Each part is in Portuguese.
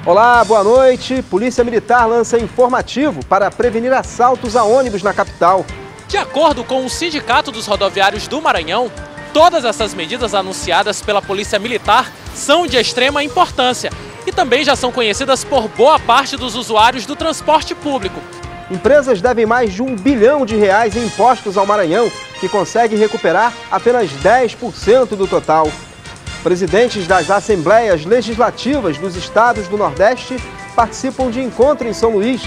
Olá, boa noite. Polícia Militar lança informativo para prevenir assaltos a ônibus na capital. De acordo com o Sindicato dos Rodoviários do Maranhão, todas essas medidas anunciadas pela Polícia Militar são de extrema importância e também já são conhecidas por boa parte dos usuários do transporte público. Empresas devem mais de R$1 bilhão em impostos ao Maranhão, que consegue recuperar apenas 10% do total. Presidentes das Assembleias Legislativas dos estados do Nordeste participam de encontro em São Luís.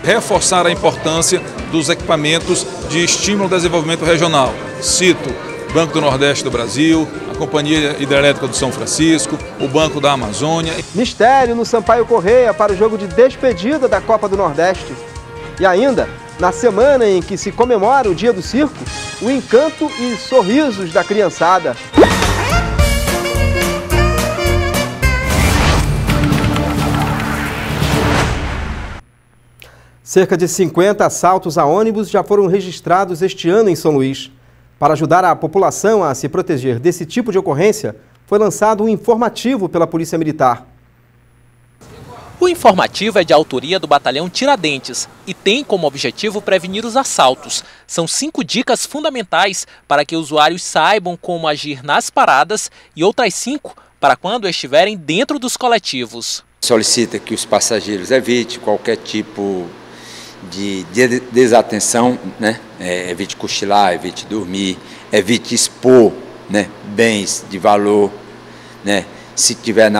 Reforçar a importância dos equipamentos de estímulo ao desenvolvimento regional. Cito Banco do Nordeste do Brasil, a Companhia Hidrelétrica do São Francisco, o Banco da Amazônia. Mistério no Sampaio Corrêa para o jogo de despedida da Copa do Nordeste. E ainda, na semana em que se comemora o Dia do Circo, o encanto e sorrisos da criançada. Cerca de 50 assaltos a ônibus já foram registrados este ano em São Luís. Para ajudar a população a se proteger desse tipo de ocorrência, foi lançado um informativo pela Polícia Militar. O informativo é de autoria do Batalhão Tiradentes e tem como objetivo prevenir os assaltos. São 5 dicas fundamentais para que usuários saibam como agir nas paradas e outras 5 para quando estiverem dentro dos coletivos. Solicita que os passageiros evitem qualquer tipo de desatenção, né? Evite cochilar, evite dormir, evite expor, né, bens de valor, né? Se tiver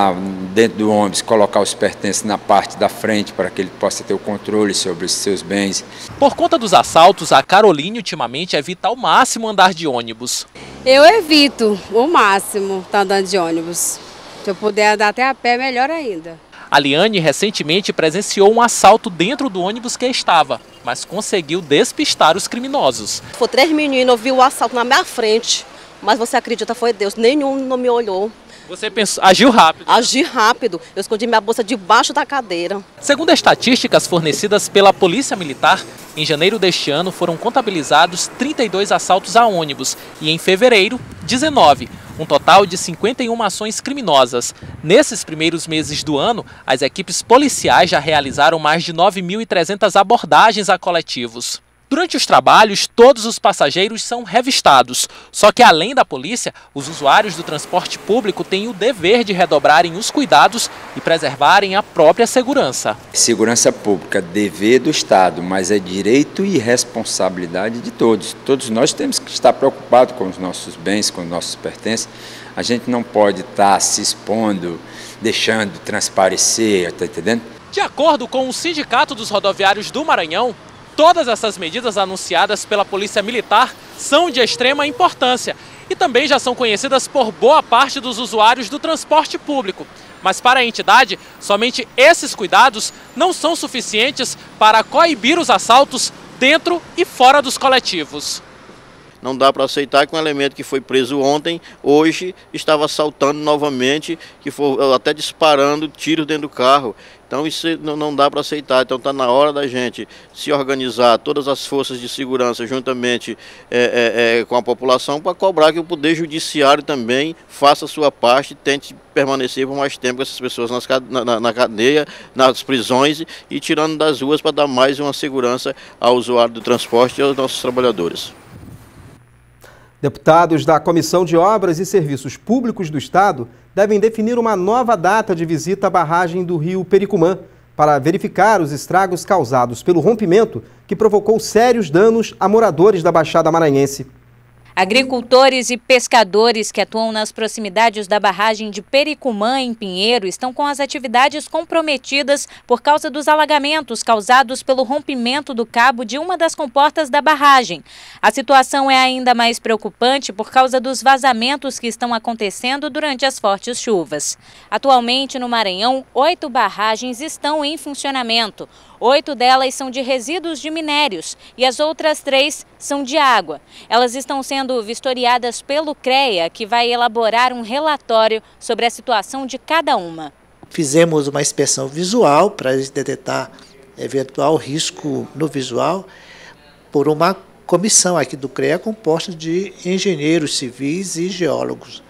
dentro do ônibus, colocar os pertences na parte da frente para que ele possa ter o controle sobre os seus bens. Por conta dos assaltos, a Caroline ultimamente evita ao máximo andar de ônibus. Eu evito o máximo estar andando de ônibus. Se eu puder andar até a pé, melhor ainda. A Liane recentemente presenciou um assalto dentro do ônibus que estava, mas conseguiu despistar os criminosos. Foi 3 meninos, eu vi o assalto na minha frente, mas você acredita, foi Deus, nenhum não me olhou. Você pensou, agiu rápido? Agi rápido, eu escondi minha bolsa debaixo da cadeira. Segundo estatísticas fornecidas pela Polícia Militar, em janeiro deste ano foram contabilizados 32 assaltos a ônibus e em fevereiro, 19. Um total de 51 ações criminosas. Nesses primeiros meses do ano, as equipes policiais já realizaram mais de 9.300 abordagens a coletivos. Durante os trabalhos, todos os passageiros são revistados. Só que, além da polícia, os usuários do transporte público têm o dever de redobrarem os cuidados e preservarem a própria segurança. Segurança pública, dever do Estado, mas é direito e responsabilidade de todos. Todos nós temos que estar preocupados com os nossos bens, com os nossos pertences. A gente não pode estar se expondo, deixando transparecer, está entendendo? De acordo com o Sindicato dos Rodoviários do Maranhão, todas essas medidas anunciadas pela Polícia Militar são de extrema importância e também já são conhecidas por boa parte dos usuários do transporte público. Mas para a entidade, somente esses cuidados não são suficientes para coibir os assaltos dentro e fora dos coletivos. Não dá para aceitar que um elemento que foi preso ontem, hoje estava assaltando novamente, que foi até disparando tiros dentro do carro. Então isso não dá para aceitar. Então está na hora da gente se organizar, todas as forças de segurança juntamente com a população, para cobrar que o Poder Judiciário também faça a sua parte e tente permanecer por mais tempo com essas pessoas na cadeia, nas prisões e tirando das ruas para dar mais uma segurança ao usuário do transporte e aos nossos trabalhadores. Deputados da Comissão de Obras e Serviços Públicos do Estado devem definir uma nova data de visita à barragem do rio Pericumã para verificar os estragos causados pelo rompimento que provocou sérios danos a moradores da Baixada Maranhense. Agricultores e pescadores que atuam nas proximidades da barragem de Pericumã, em Pinheiro, estão com as atividades comprometidas por causa dos alagamentos causados pelo rompimento do cabo de uma das comportas da barragem. A situação é ainda mais preocupante por causa dos vazamentos que estão acontecendo durante as fortes chuvas. Atualmente, no Maranhão, 8 barragens estão em funcionamento. 8 delas são de resíduos de minérios e as outras 3 são de água. Elas estão sendo vistoriadas pelo CREA, que vai elaborar um relatório sobre a situação de cada uma. Fizemos uma inspeção visual para detectar eventual risco no visual por uma comissão aqui do CREA composta de engenheiros civis e geólogos.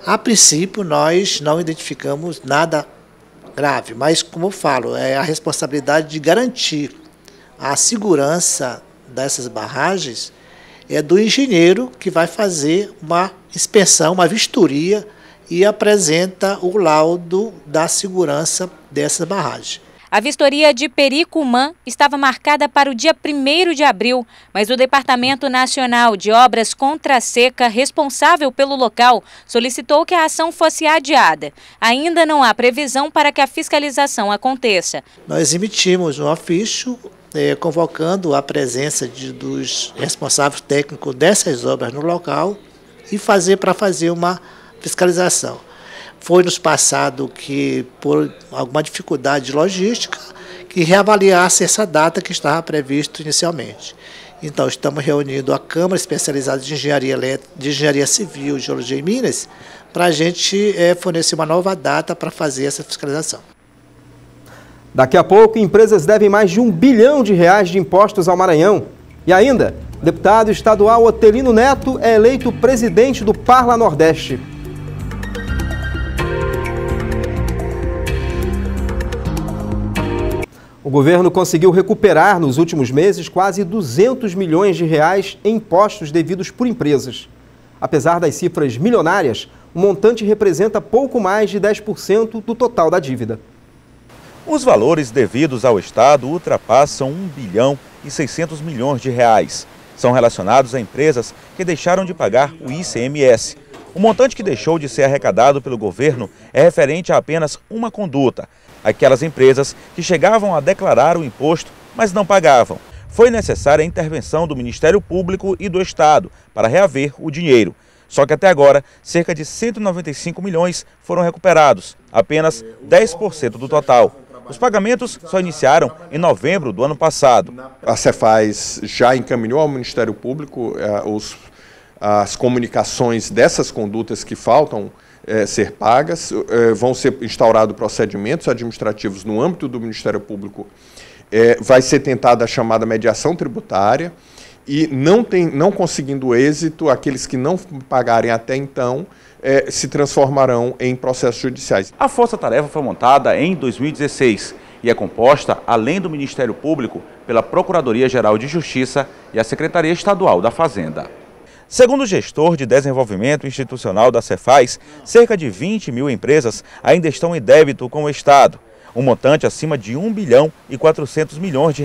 A princípio, nós não identificamos nada grave, mas, como eu falo, é a responsabilidade de garantir a segurança dessas barragens é do engenheiro que vai fazer uma inspeção, uma vistoria e apresenta o laudo da segurança dessa barragem. A vistoria de Pericumã estava marcada para o dia 1º de abril, mas o Departamento Nacional de Obras contra a Seca, responsável pelo local, solicitou que a ação fosse adiada. Ainda não há previsão para que a fiscalização aconteça. Nós emitimos um ofício convocando a presença dos responsáveis técnicos dessas obras no local e para fazer uma fiscalização. Foi nos passado que, por alguma dificuldade logística, que reavaliasse essa data que estava previsto inicialmente. Então, estamos reunindo a Câmara Especializada de Engenharia Civil e Geologia em Minas para a gente fornecer uma nova data para fazer essa fiscalização. Daqui a pouco, empresas devem mais de R$1 bilhão de impostos ao Maranhão. E ainda, deputado estadual Otelino Neto é eleito presidente do Parla Nordeste. O governo conseguiu recuperar nos últimos meses quase R$200 milhões em impostos devidos por empresas. Apesar das cifras milionárias, o montante representa pouco mais de 10% do total da dívida. Os valores devidos ao Estado ultrapassam R$1 bilhão e 600 milhões. São relacionados a empresas que deixaram de pagar o ICMS. O montante que deixou de ser arrecadado pelo governo é referente a apenas uma conduta: aquelas empresas que chegavam a declarar o imposto, mas não pagavam. Foi necessária a intervenção do Ministério Público e do Estado para reaver o dinheiro. Só que até agora, cerca de 195 milhões foram recuperados, apenas 10% do total. Os pagamentos só iniciaram em novembro do ano passado. A Cefaz já encaminhou ao Ministério Público as comunicações dessas condutas que faltam ser pagas. Vão ser instaurados procedimentos administrativos no âmbito do Ministério Público. Vai ser tentada a chamada mediação tributária e não conseguindo êxito, aqueles que não pagarem até então se transformarão em processos judiciais. A força-tarefa foi montada em 2016 e é composta, além do Ministério Público, pela Procuradoria-Geral de Justiça e a Secretaria Estadual da Fazenda. Segundo o gestor de desenvolvimento institucional da Cefaz, cerca de 20 mil empresas ainda estão em débito com o Estado, um montante acima de R$1 bilhão e 400 milhões de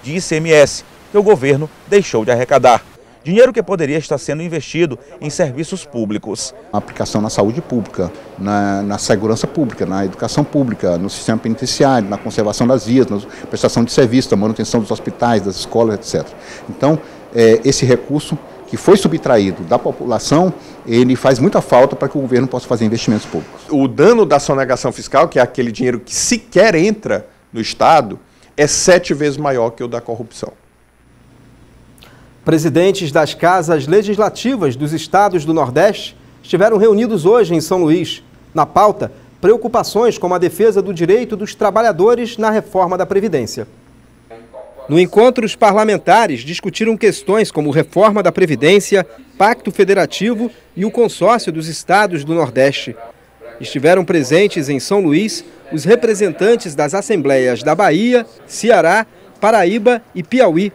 ICMS, que o governo deixou de arrecadar. Dinheiro que poderia estar sendo investido em serviços públicos. A aplicação na saúde pública, na segurança pública, na educação pública, no sistema penitenciário, na conservação das vias, na prestação de serviços, na manutenção dos hospitais, das escolas, etc. Então, esse recurso que foi subtraído da população, ele faz muita falta para que o governo possa fazer investimentos públicos. O dano da sonegação fiscal, que é aquele dinheiro que sequer entra no Estado, é 7 vezes maior que o da corrupção. Presidentes das casas legislativas dos estados do Nordeste estiveram reunidos hoje em São Luís. Na pauta, preocupações como a defesa do direito dos trabalhadores na reforma da Previdência. No encontro, os parlamentares discutiram questões como reforma da Previdência, Pacto Federativo e o consórcio dos estados do Nordeste. Estiveram presentes em São Luís os representantes das assembleias da Bahia, Ceará, Paraíba e Piauí.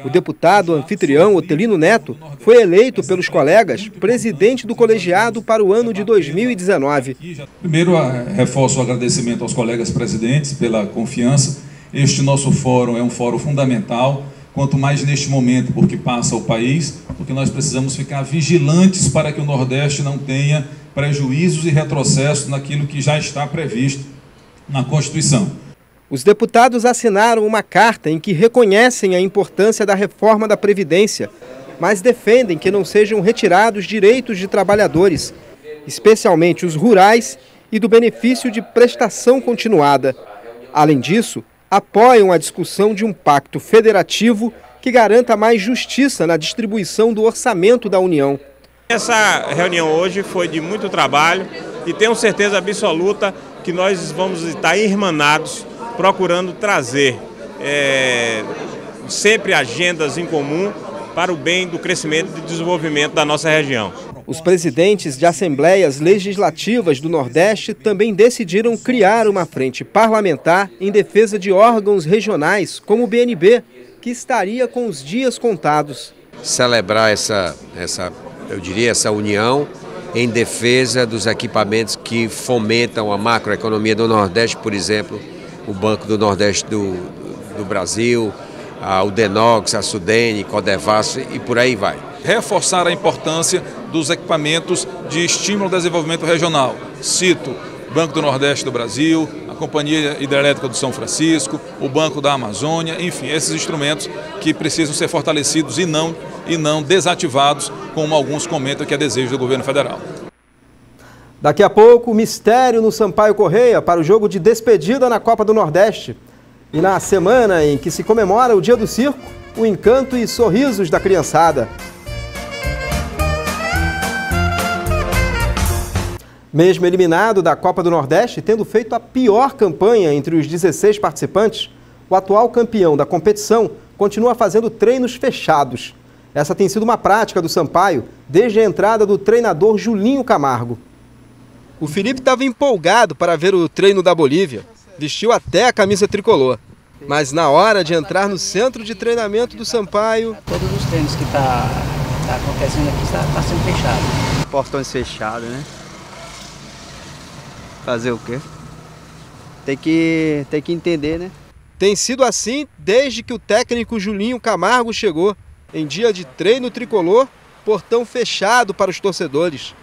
O deputado anfitrião Otelino Neto foi eleito pelos colegas presidente do colegiado para o ano de 2019. Primeiro, reforço o agradecimento aos colegas presidentes pela confiança. Este nosso fórum é um fórum fundamental, quanto mais neste momento porque passa o país, porque nós precisamos ficar vigilantes para que o Nordeste não tenha prejuízos e retrocessos naquilo que já está previsto na Constituição. Os deputados assinaram uma carta em que reconhecem a importância da reforma da Previdência, mas defendem que não sejam retirados direitos de trabalhadores, especialmente os rurais e do benefício de prestação continuada. Além disso, apoiam a discussão de um pacto federativo que garanta mais justiça na distribuição do orçamento da União. Essa reunião hoje foi de muito trabalho e tenho certeza absoluta que nós vamos estar irmanados, procurando trazer sempre agendas em comum para o bem do crescimento e desenvolvimento da nossa região. Os presidentes de assembleias legislativas do Nordeste também decidiram criar uma frente parlamentar em defesa de órgãos regionais, como o BNB, que estaria com os dias contados. Celebrar essa união em defesa dos equipamentos que fomentam a macroeconomia do Nordeste, por exemplo, o Banco do Nordeste do Brasil, o Denox, a Sudene, Codevasf e por aí vai. Reforçar a importância dos equipamentos de estímulo ao desenvolvimento regional. Cito Banco do Nordeste do Brasil, a Companhia Hidrelétrica do São Francisco, o Banco da Amazônia, enfim, esses instrumentos que precisam ser fortalecidos e não desativados, como alguns comentam que é desejo do governo federal. Daqui a pouco, mistério no Sampaio Corrêa para o jogo de despedida na Copa do Nordeste. E na semana em que se comemora o Dia do Circo, o encanto e sorrisos da criançada. Mesmo eliminado da Copa do Nordeste, tendo feito a pior campanha entre os 16 participantes, o atual campeão da competição continua fazendo treinos fechados. Essa tem sido uma prática do Sampaio desde a entrada do treinador Julinho Camargo. O Felipe estava empolgado para ver o treino da Bolívia. Vestiu até a camisa tricolor. Mas na hora de entrar no centro de treinamento do Sampaio... Todos os treinos que tá acontecendo aqui está sendo fechado. Portões fechados, né? Fazer o quê? Tem que entender, né? Tem sido assim desde que o técnico Julinho Camargo chegou. Em dia de treino tricolor, portão fechado para os torcedores.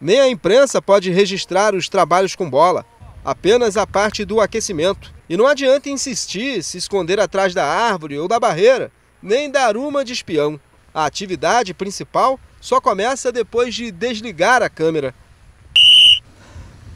Nem a imprensa pode registrar os trabalhos com bola, apenas a parte do aquecimento. E não adianta insistir, se esconder atrás da árvore ou da barreira, nem dar uma de espião. A atividade principal só começa depois de desligar a câmera.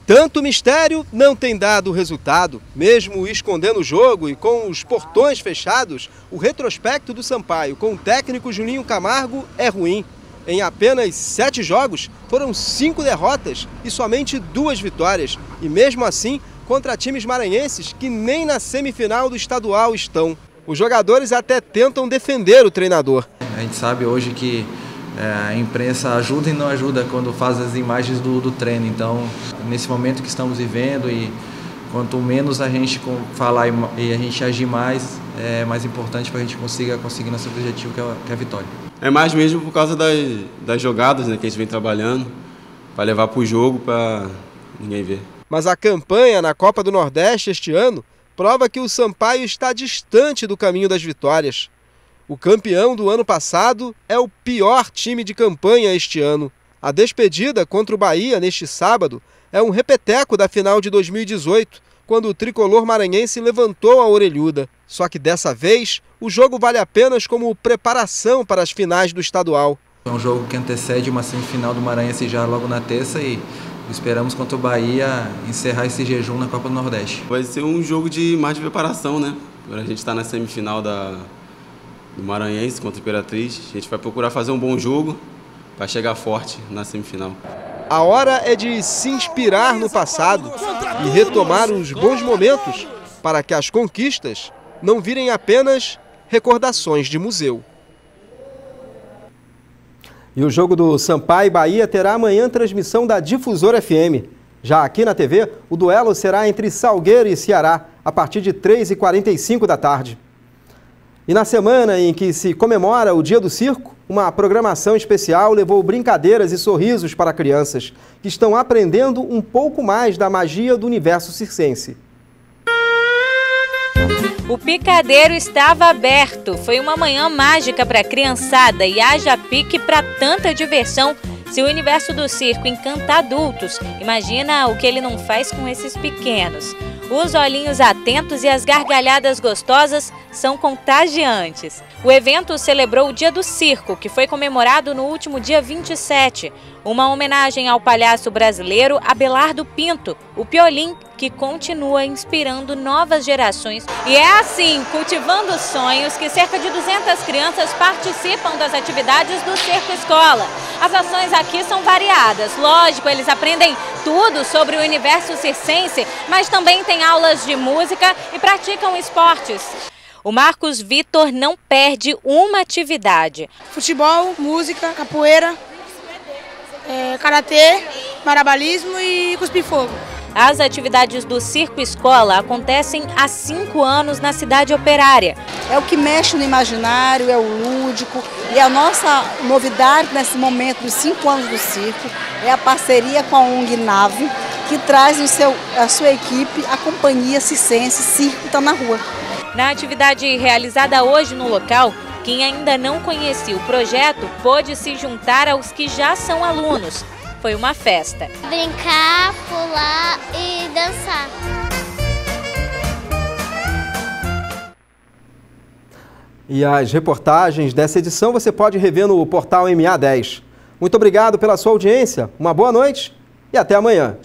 Tanto mistério não tem dado resultado. Mesmo escondendo o jogo e com os portões fechados, o retrospecto do Sampaio com o técnico Julinho Camargo é ruim. Em apenas 7 jogos, foram 5 derrotas e somente 2 vitórias. E mesmo assim, contra times maranhenses que nem na semifinal do estadual estão. Os jogadores até tentam defender o treinador. A gente sabe hoje que a imprensa ajuda e não ajuda quando faz as imagens do treino. Então, nesse momento que estamos vivendo, e quanto menos a gente falar e a gente agir mais, é mais importante para a gente conseguir nosso objetivo, que é a vitória. É mais mesmo por causa das jogadas, né, que a gente vem trabalhando, para levar para o jogo, para ninguém ver. Mas a campanha na Copa do Nordeste este ano prova que o Sampaio está distante do caminho das vitórias. O campeão do ano passado é o pior time de campanha este ano. A despedida contra o Bahia neste sábado é um repeteco da final de 2018, quando o tricolor maranhense levantou a orelhuda. Só que dessa vez, o jogo vale apenas como preparação para as finais do estadual. É um jogo que antecede uma semifinal do Maranhense já logo na terça e esperamos contra o Bahia encerrar esse jejum na Copa do Nordeste. Vai ser um jogo mais de preparação, né? Agora a gente está na semifinal do Maranhense contra o Imperatriz. A gente vai procurar fazer um bom jogo para chegar forte na semifinal. A hora é de se inspirar no passado e retomar os bons momentos para que as conquistas não virem apenas recordações de museu. E o jogo do Sampaio Bahia terá amanhã transmissão da Difusora FM. Já aqui na TV, o duelo será entre Salgueiro e Ceará, a partir de 3h45 da tarde. E na semana em que se comemora o Dia do Circo, uma programação especial levou brincadeiras e sorrisos para crianças, que estão aprendendo um pouco mais da magia do universo circense. O picadeiro estava aberto. Foi uma manhã mágica para a criançada e haja pique para tanta diversão. Se o universo do circo encanta adultos, imagina o que ele não faz com esses pequenos. Os olhinhos atentos e as gargalhadas gostosas são contagiantes. O evento celebrou o Dia do Circo, que foi comemorado no último dia 27. Uma homenagem ao palhaço brasileiro Abelardo Pinto, o Piolim, que continua inspirando novas gerações. E é assim, cultivando sonhos, que cerca de 200 crianças participam das atividades do Circo Escola. As ações aqui são variadas. Lógico, eles aprendem tudo sobre o universo circense, mas também tem aulas de música e praticam esportes. O Marcos Vitor não perde uma atividade. Futebol, música, capoeira, karatê, marabalismo e cuspir fogo. As atividades do Circo Escola acontecem há 5 anos na cidade operária. É o que mexe no imaginário, é o lúdico. E a nossa novidade nesse momento dos 5 anos do circo é a parceria com a ONG Nave, que traz a sua equipe, a companhia Cicense Circo Tá na Rua. Na atividade realizada hoje no local, quem ainda não conhecia o projeto pôde se juntar aos que já são alunos. Foi uma festa. Brincar, pular e dançar. E as reportagens dessa edição você pode rever no portal MA10. Muito obrigado pela sua audiência, uma boa noite e até amanhã.